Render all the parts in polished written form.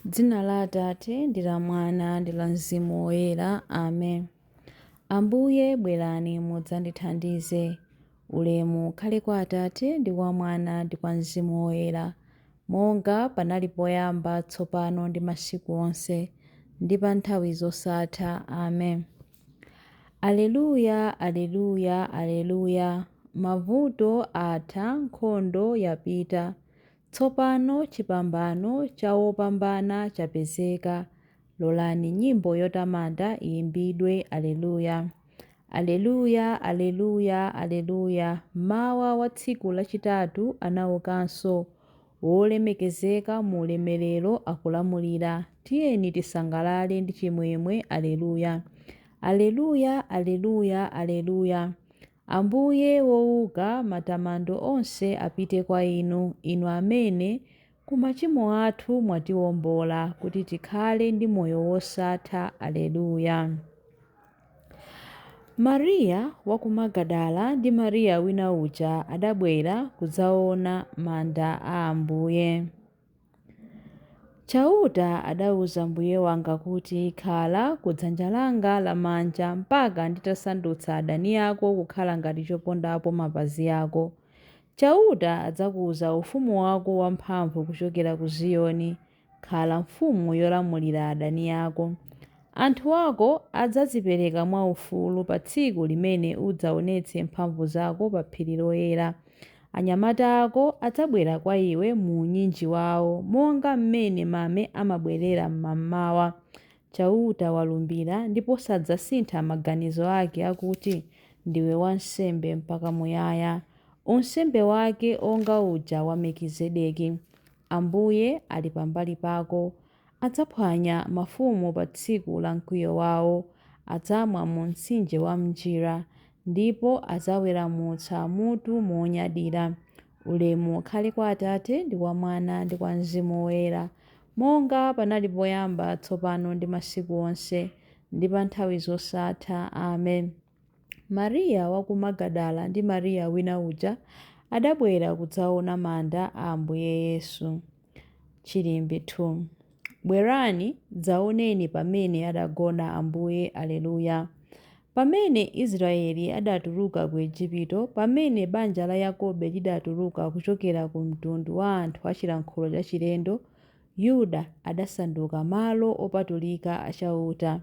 Dzina la Atate ndi la Mwana ndi la Mzimu Woyera. Amen. Ambuye bwerani mudzandithandize. Ulemu ukhale kwa Atate ndi kwa Mwana ndi kwa Mzimu Woyera, monga panali poyamba, tsopano ndi masiku onse, ndi pa nthawi zosatha. Amen. Aleluya, aleluya, aleluya. Mavuto atha, nkhondo yapita. Tsopano chipambano cha wopambana chapezeka. Lolani nyimbo yotamanda iyimbidwe. Aleluya. Aleluya, aleluya, aleluya. Mawa wa tsiku lachitatu anaukanso. Wolemekezeka mu ulemerero akulamulira. Tiyeni tisangalale ndi chimwemwe. Aleluya. Aleluya, aleluya, aleluya. Ambuye wouka, matamando onse apite kwa inu, inu amene ku machimo athu mwatiwombola, kuti tikhale ndi moyo wosatha. Aleluya. Mariya wa ku Magadala ndi Mariya wina uja adabwera kudzaona manda a Ambuye. Chauta adawuza mbuye wanga kuti, khala kudzanja langa lamanja mpaka nditasandutsa adani ako kukhala ngati chopondapo mapazi ako. Chauta adzakuza ufumu wako wamphamvu kuchokera ku Ziyoni. Khala mfumu yolamulira adani ako. Anthu ako adzadzipereka mwaufulu pa tsiku limene udzaonetse mphamvu zako pa phiri loyera. Anyamata ako adzabwera kwa iwe mu unyinji wawo, monga mmene mame amabwerera mmamawa. Chauta walumbira ndipo sadzasintha maganizo ake akuti, ndiwe wansembe mpaka muyaya, unsembe wake onga uja wa Melikizedeki. Ambuye ali pambali pako. Adzaphwanya mafumu pa tsiku la mkwiyo wawo. Adzamwa mu mtsinje wa mnjira, ndipo adzaweramutsa mutu monyadira. Ulemu ukhale kwa Atate ndi kwa Mwana ndi kwa Mzimu Woyera, monga panali poyamba, tsopano ndi masiku onse, ndi pa nthawi zosatha. Amen. Mariya wa ku Magadala ndi Mariya wina uja adabwera kudzaona manda a Ambuye Yesu. Chilimbi 2. Bwerani dzaoneni pamene adagona Ambuye. Aleluya. Pamene Israeli adatuluka ku Igupto, pamene banja la Yakobo lidatuluka kuchokera ku mtundu wa anthu achilankhulo chachilendo, Yuda adasanduka malo opatulika a chauta.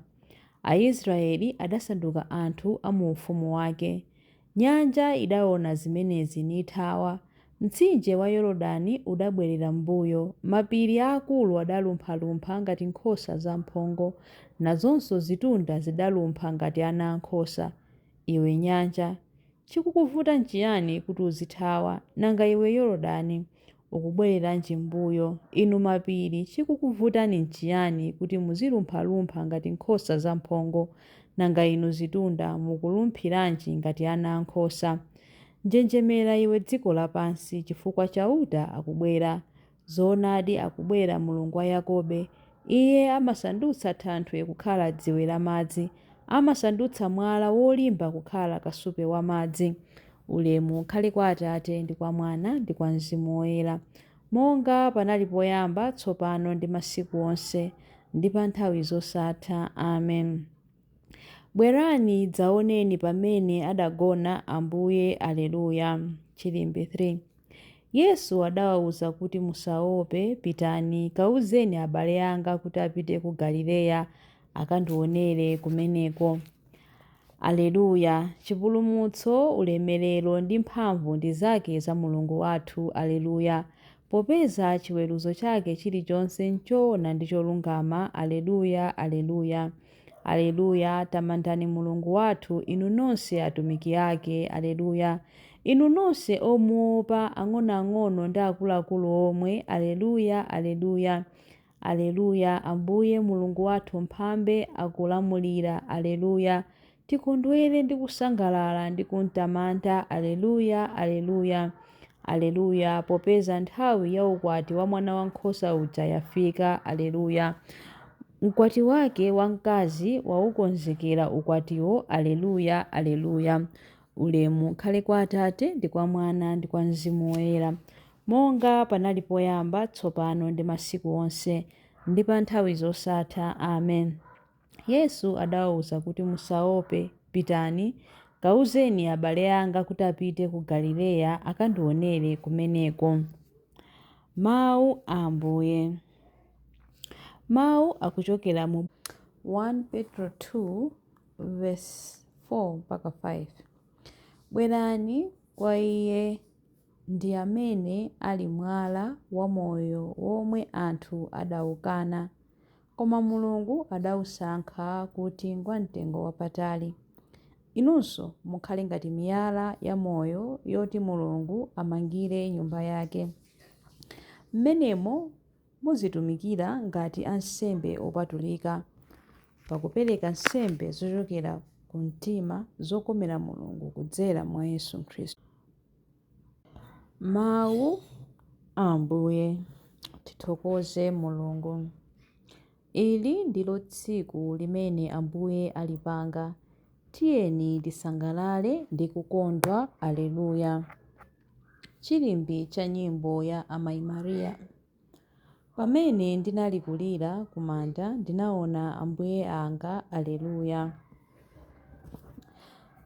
Aisraeli adasanduka anthu a mu ufumu wake. Nyanja idaona zimenezi nithawa. Mtsinje wa Yorodani udabwerera m'mbuyo. Mapiri aakulu adalumphalumpha ngati nkhosa zamphongo, nazonso zitunda zidalumpha ngati ana ankhosa. Iwe nyanja, chikukuvuta nchiyani kuti uzithawa? Nanga iwe Yorodani, ukubwereranji m'mbuyo? Inu mapiri, chikukuvutani nchiyani kuti muzilumphalumpha ngati nkhosa zamphongo? Nanga inu zitunda, mukulumphiranji ngati ana ankhosa? Njenjemera iwe dziko lapansi, chifukwa chauta akubwera. Zoonadi akubwera Mulungu wa Yakobo. Iye amasandutsa thanthwe kukhala dziwe la madzi, amasandutsa mwala wolimba kukhala kasupe wa madzi. Ulemu ukhale kwa Atate ndi kwa Mwana ndi kwa Mzimu Woyera, monga panali poyamba, tsopano ndi masiku onse, ndi pa nthawi zosatha. Amen. Bwerani dzaoneni pamene adagona Ambuye. Aleluya. Chilimbi 3. Yesu adawawuza kuti, musaope, pitani kawuzeni abale anga kuti apite ku Galileya akandionere kumeneko. Aleluya. Chipulumutso, ulemerero ndi mphamvu ndi zake za Mulungu wathu. Aleluya. Popeza chiweruzo chake chilichonse nchoona ndi cholungama. Aleluya, aleluya. Aleluya. Tamandani Mulungu wathu, inu nonse atumiki ake. Aleluya. Inu nonse omuopa, ang'onoang'ono ndi akuluakulu omwe. Aleluya, aleluya. Aleluya. Ambuye Mulungu wathu mphambe akulamulira. Aleluya. Tikondwere ndi kusangalala ndi kumtamanda. Aleluya, aleluya. Aleluya. Popeza nthawi ya ukwati wa mwana wankhosa uja yafika. Aleluya. Mkwati wake wamkazi waukonzekera ukwatiwo. Aleluya, aleluya. Ulemu ukhale kwa Atate ndi kwa Mwana ndi kwa Mzimu Woyera, monga panali poyamba, tsopano ndi masiku onse, ndi pa nthawi zosatha. Amen. Yesu adawawuza kuti musaope, pitani kawuzeni abale anga kuti apite ku Galileya akandionere kumeneko. Mawu a Ambuye. Mawu akuchokera mu 1 Petro 2 verse 4 mpaka 5. Bwerani kwa iye ndi amene ali mwala wamoyo womwe anthu adawukana, koma Mulungu adawusankha kuti ngwamtengo wapatali. Inunso mukhale ngati miyala ya moyo yoti Mulungu amangire nyumba yake. Mmenemo muzitumikira ngati ansembe opatulika, pakupereka nsembe zochokera ku mtima zokomera Mulungu kudzera mwa Yesu Khristu. Mawu a Ambuye. Tithokoze Mulungu. Ili ndilo tsiku limene Ambuye alipanga. Tiyeni tisangalale ndi kukondwa. Aleluya. Chilimbi cha nyimbo ya Amayi Mariya. Pamene ndinali kulira ku manda ndinaona Ambuye anga. Aleluya.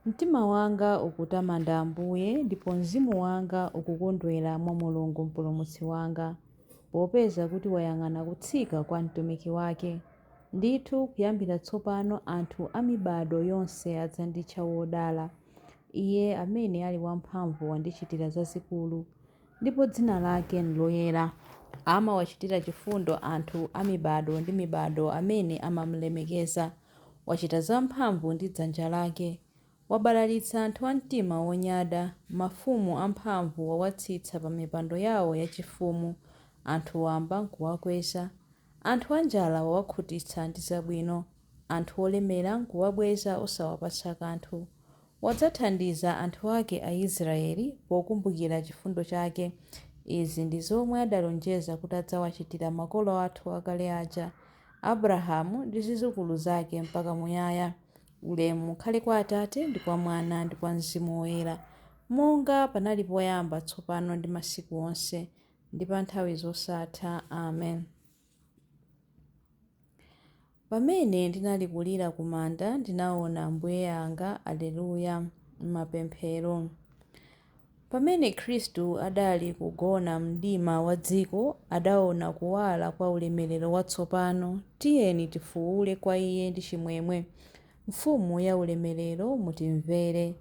Mtima wanga ukutamanda Ambuye ndipo mzimu wanga ukukondwera mwa Mulungu mpulumutsi wanga, popeza kuti wayang'ana kutsika kwa mtumiki wake. Ndithu kuyambira tsopano anthu a mibado yonse adzanditcha wodala. Iye amene ali wamphamvu wandichitira zazikulu, ndipo dzina lake ndiloyera. Amawachitira chifundo anthu a mibado ndi mibado amene amamulemekeza. Wachita zamphamvu ndi dzanja lake. Wabalalitsa anthu a mtima wonyada. Mafumu amphamvu wawatsitsa pa mipando yawo yachifumu. Anthu wamba nkuwakweza. Anthu anjala wawakhutitsa ndi zabwino. Anthu olemera nkuwabweza osawapatsa kanthu. Wadzathandiza anthu ake Aisraeli pokumbukira chifundo chake. Izi ndi zomwe adalonjeza kuti adzawachitira makolo athu akale aja, Abrahamu ndi zidzukulu zake mpaka muyaya. Ulemu ukhale kwa Atate ndi kwa Mwana ndi kwa Mzimu Woyera, monga panali poyamba, tsopano ndi masiku onse, ndi pa nthawi zosatha. Amen. Pamene ndinali kulira ku manda ndinaona Ambuye anga. Aleluya. Mapemphero. Pamene Khristu adali kugona mdima wa dziko, adaona kuwala kwa ulemerero watsopano. Tiyeni tifuwule kwa iye ndi chimwemwe. Mfumu ya ulemerero mutimvere.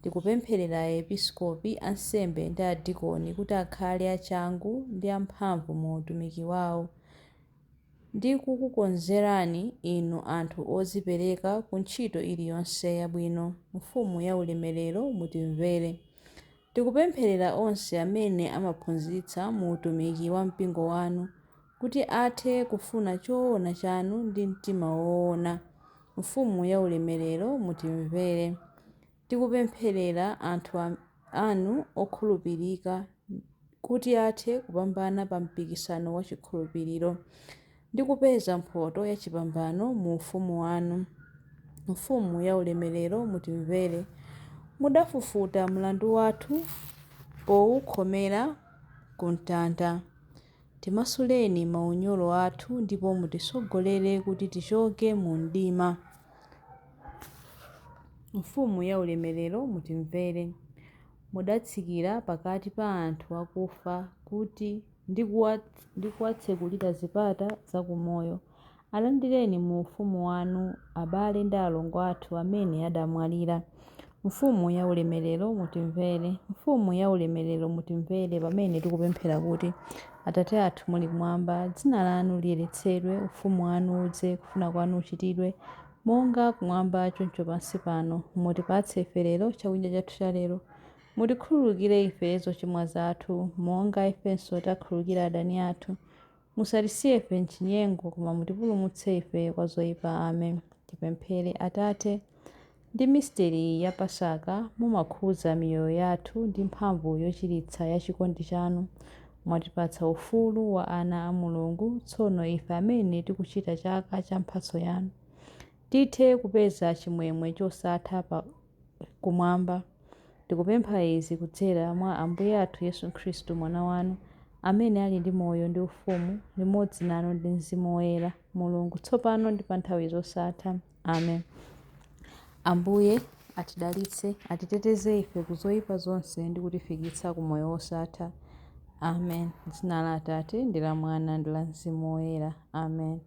Tikupempherera episkopi, ansembe ndi adikoni kuti akhale achangu ndi amphamvu mu utumiki wawo. Ndikukukonzerani inu anthu odzipereka ku ntchito iliyonse yabwino. Mfumu ya ulemerero mutimvere. Tikupempherera onse amene amaphunzitsa mu utumiki wa mpingo wanu kuti athe kufuna choona chanu ndi mtima woona. Mfumu ya ulemerero mutimvere. Tikupempherera anthu anu okhulupirika kuti athe kupambana pa mpikisano wa chikhulupiriro ndi kupeza mphotho ya chipambano mu ufumu wanu. Mfumu ya ulemerero mutimvere. Mudafufuta mlandu wathu powukhomera ku mtanda. Timasuleni maunyolo athu ndipo mutisogolere kuti tichoke mu mdima. Mfumu ya ulemerero mutimvere. Mudatsikira pakati pa anthu akufa kuti ndikuwatsekulira zipata zakumoyo. Alandireni mu ufumu wanu abale ndi alongo athu amene adamwalira. Mfumu ya ulemerero mutimvere. Mfumu ya ulemerero mutimvere pamene tikupemphera kuti Atate athu muli kumwamba, dzina lanu liyeretsedwe, ufumu wanu udze, kufuna kwanu kuchitidwe monga kumwamba choncho pansi pano. Mutipatse ife lero chakudya chathu cha lero. Mutikhululukire ife zochimwa zathu monga ifenso takhululukira adani athu. Musatisiye ife m'chinyengo koma mutipulumutse ife kwa zoyipa. Amen. Tipemphere. Atate, ndi misteri ya Pasaka mumakhuza miyoyo yathu ndi mphamvu yochiritsa ya chikondi chanu. Mwatipatsa ufulu wa ana a Mulungu. Tsono ife amene tikuchita chaka cha mphatso yanu tithe kupeza chimwemwe chosatha kumwamba. Tikupempha izi kudzera mwa Ambuye athu Yesu Khristu mwana wanu, amene ali ndi moyo ndi ufumu limodzi nanu ndi Mzimu Woyera, Mulungu tsopano ndi pa nthawi zosatha. Amen. Ambuye atidalitse, atiteteze ife ku zoyipa zonse ndi kutifikitsa ku moyo wosatha. Amen. M'dzina la Atate ndi la Mwana ndi la Mzimu Woyera. Amen.